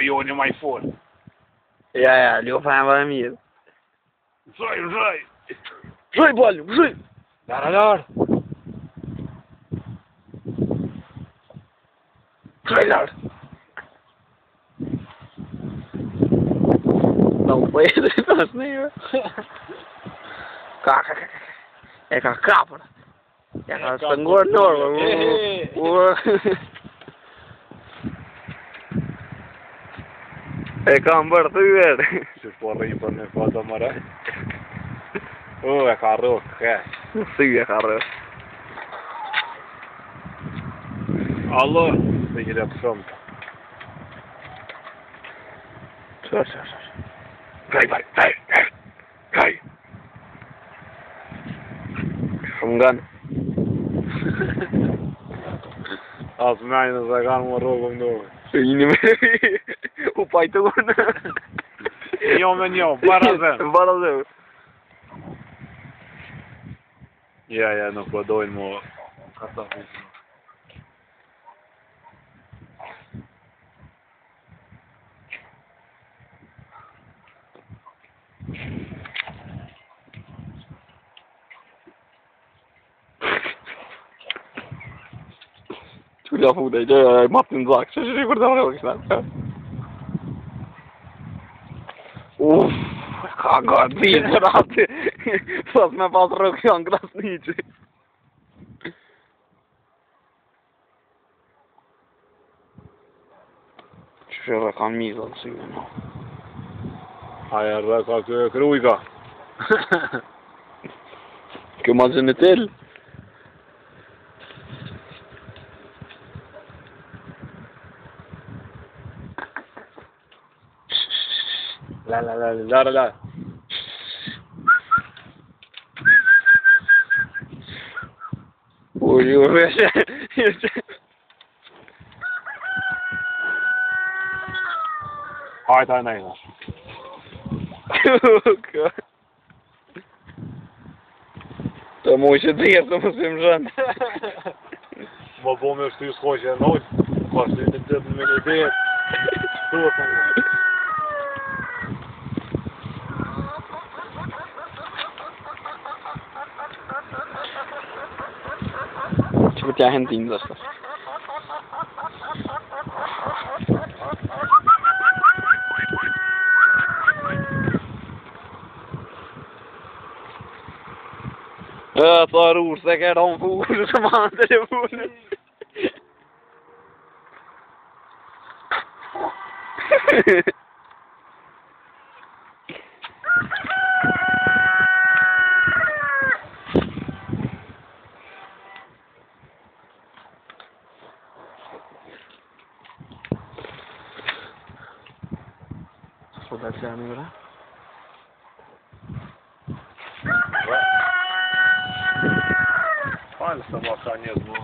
jo një maj fol. Ja, lufa e më dhe mirë. Zhoj. Zhoj, bolu, zhoj! Lar. Zhoj, lar! Não foi ele, não, é com a capa. É com a sangor norma. É com a barriga. Se for aí para me fazer maré. Oh, é carro, é. Sim, é carro. Alô, tem que ir a pressão. Só. Vai. Engano. As meninas agarram uma roupa no. O pai tá gordo. Não, barazão. Ja, nog wat door in mijn katafis. Tulja foda ide Martin Zak, så det går där också snart. Uff, kaga blir alltid. Fast med bara rök jag glas nytt. Köra kan misa så ju. Aj, röka kruiga. Ska man känna till? La. Oj, Aj, ta nej. To musi djetë të mësim zhënë. Më bo me shty s'hoqe e nojt. Ka shty të gjithë me një dhejt. Që për t'ja hendim dhe shtë. Thar ord se ka de fokus som han telefonen. Så där ser ni väl? Fajnë se ma ka një zmo.